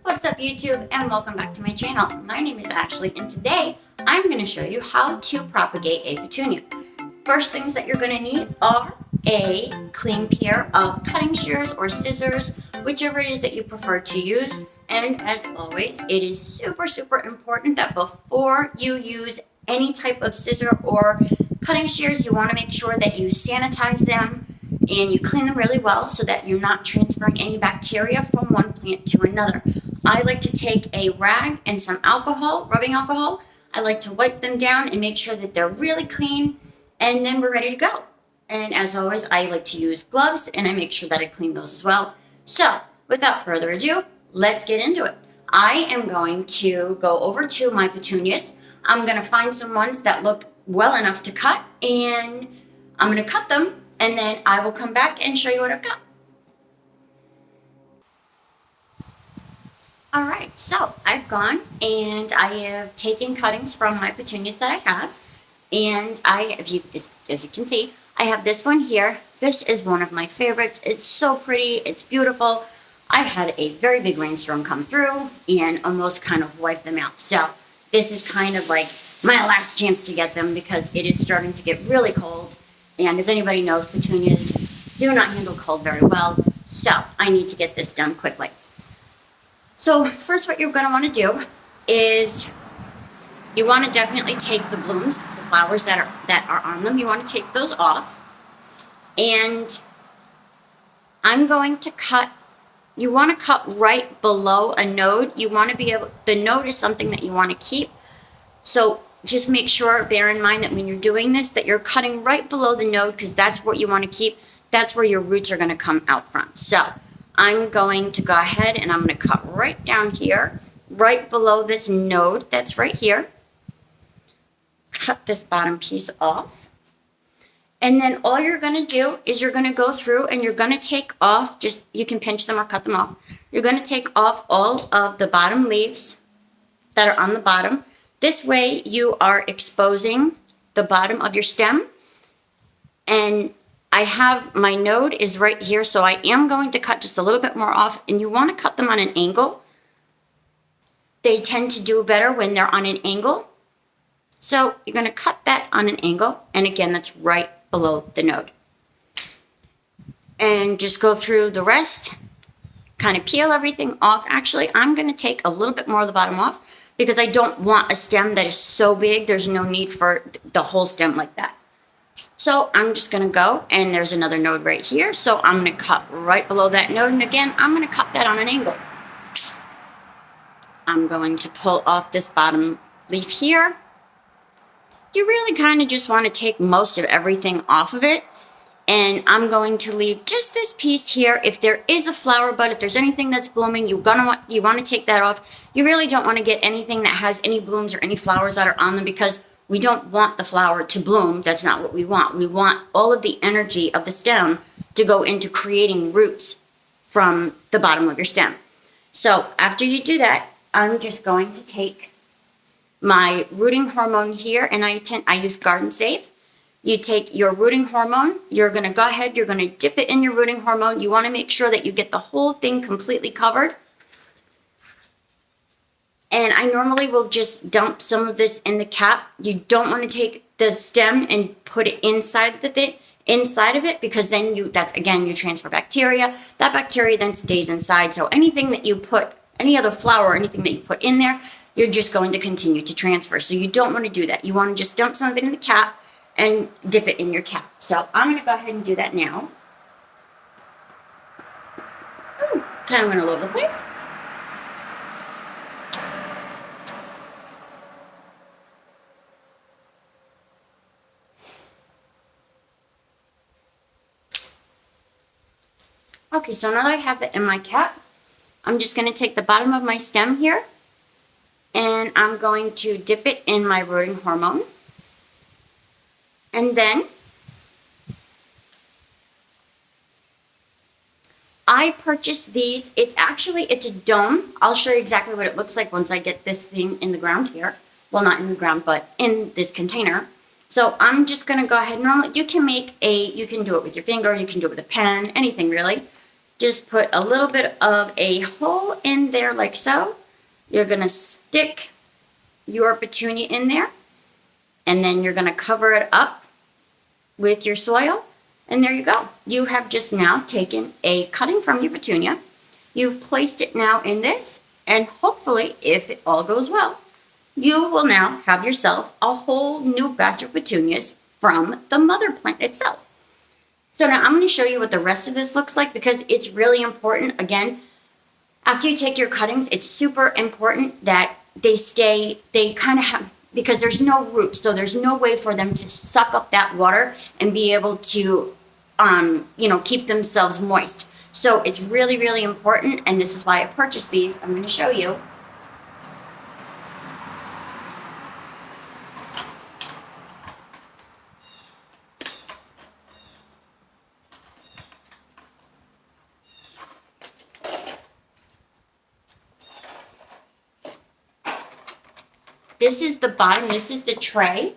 What's up YouTube and welcome back to my channel. My name is Ashley and today I'm going to show you how to propagate a petunia. First things that you're going to need are a clean pair of cutting shears or scissors, whichever it is that you prefer to use. And as always, it is super important that before you use any type of scissor or cutting shears, you want to make sure that you sanitize them and you clean them really well so that you're not transferring any bacteria from one plant to another. I like to take a rag and some alcohol, rubbing alcohol. I like to wipe them down and make sure that they're really clean, and then we're ready to go. And as always, I like to use gloves and I make sure that I clean those as well. So without further ado, let's get into it. I am going to go over to my petunias. I'm going to find some ones that look well enough to cut, and I'm going to cut them, and then I will come back and show you what I've got. All right, so I've gone and I have taken cuttings from my petunias that I have, and as you can see, I have this one here. This is one of my favorites. It's so pretty. It's beautiful. I had a very big rainstorm come through and almost kind of wiped them out. So this is kind of like my last chance to get them because it is starting to get really cold. And as anybody knows, petunias do not handle cold very well. So I need to get this done quickly. So first, what you're going to want to do is you want to definitely take the blooms, the flowers that are on them. You want to take those off. And I'm going to cut. You want to cut right below a node. You want to be able, the node is something that you want to keep. So just make sure, bear in mind that when you're doing this, that you're cutting right below the node because that's what you want to keep. That's where your roots are going to come out from. So I'm going to go ahead and I'm going to cut right down here, right below this node that's right here. Cut this bottom piece off. And then all you're going to do is you're going to go through and you're going to take off, just you can pinch them or cut them off. You're going to take off all of the bottom leaves that are on the bottom. This way you are exposing the bottom of your stem. And I have, my node is right here, so I am going to cut just a little bit more off, and you want to cut them on an angle. They tend to do better when they're on an angle. So you're going to cut that on an angle, and again, that's right below the node. And just go through the rest, kind of peel everything off. Actually, I'm going to take a little bit more of the bottom off because I don't want a stem that is so big. There's no need for the whole stem like that. So I'm just going to go, and there's another node right here. So I'm going to cut right below that node. And again, I'm going to cut that on an angle. I'm going to pull off this bottom leaf here. You really kind of just want to take most of everything off of it. And I'm going to leave just this piece here. If there is a flower bud, if there's anything that's blooming, you want to take that off. You really don't want to get anything that has any blooms or any flowers that are on them because we don't want the flower to bloom. That's not what we want. We want all of the energy of the stem to go into creating roots from the bottom of your stem. So after you do that, I'm just going to take my rooting hormone here, and I use Garden Safe. You take your rooting hormone. You're going to go ahead. You're going to dip it in your rooting hormone. You want to make sure that you get the whole thing completely covered. And I normally will just dump some of this in the cap. You don't want to take the stem and put it inside the thing, inside of it, because then you transfer bacteria. That bacteria then stays inside. So anything that you put, any other flower or anything that you put in there, you're just going to continue to transfer. So you don't want to do that. You want to just dump some of it in the cap and dip it in your cap. So I'm going to go ahead and do that now. Ooh, kind of went all over the place. Okay, so now that I have that in my cap, I'm just going to take the bottom of my stem here, and I'm going to dip it in my rooting hormone. And then I purchased these. It's a dome. I'll show you exactly what it looks like once I get this thing in the ground here. Well, not in the ground, but in this container. So I'm just going to go ahead. Normally, you can do it with your finger, you can do it with a pen, anything really. just put a little bit of a hole in there like so. You're going to stick your petunia in there, and then you're going to cover it up with your soil, and there you go. You have just now taken a cutting from your petunia. You've placed it now in this, and hopefully, if it all goes well, you will now have yourself a whole new batch of petunias from the mother plant itself. So now I'm going to show you what the rest of this looks like, because it's really important. Again, after you take your cuttings, it's super important that they kind of have, because there's no roots, so there's no way for them to suck up that water and be able to, keep themselves moist. So it's really, really important, and this is why I purchased these. I'm going to show you. This is the bottom. This is the tray.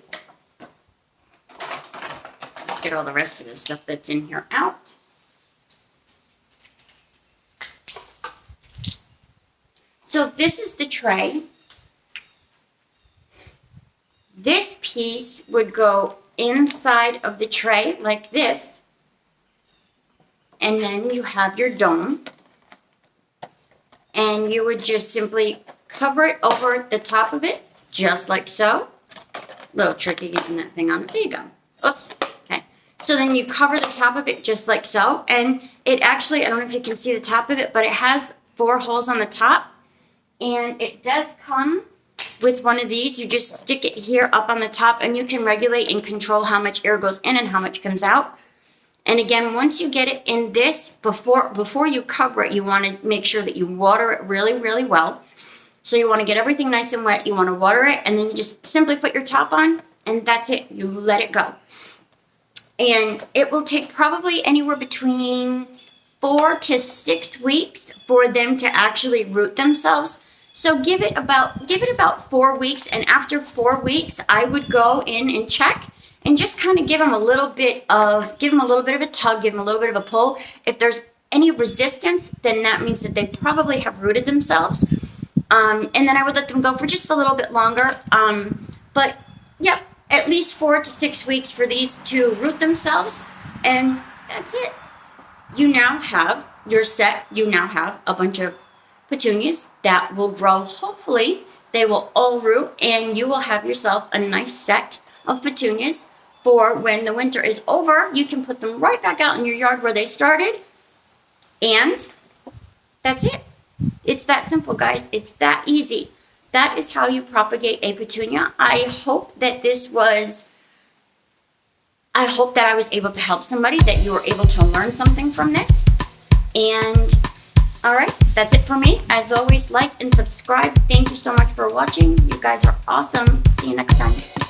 Let's get all the rest of the stuff that's in here out. So this is the tray. This piece would go inside of the tray like this. And then you have your dome. And you would just simply cover it over the top of it, just like so. A little tricky getting that thing on. There you go. Oops. Okay. So then you cover the top of it just like so. And it actually, I don't know if you can see the top of it, but it has 4 holes on the top. And it does come with one of these. You just stick it here up on the top, and you can regulate and control how much air goes in and how much comes out. And again, once you get it in this, before you cover it, you want to make sure that you water it really, really well. So you want to get everything nice and wet. You want to water it, and then you just simply put your top on, and that's it. You let it go. And it will take probably anywhere between 4 to 6 weeks for them to actually root themselves. So give it about 4 weeks, and after 4 weeks, I would go in and check and just kind of give them a little bit of a tug, give them a little bit of a pull. If there's any resistance, then that means that they probably have rooted themselves. And then I would let them go for just a little bit longer. But yep, at least 4 to 6 weeks for these to root themselves, and that's it. You now have your set. You now have a bunch of petunias that will grow. Hopefully, they will all root, and you will have yourself a nice set of petunias for when the winter is over. You can put them right back out in your yard where they started, and that's it. It's that simple, guys. It's that easy. That is how you propagate a petunia. I hope that I was able to help somebody, that you were able to learn something from this. And all right, that's it for me. As always, like and subscribe. Thank you so much for watching. You guys are awesome. See you next time.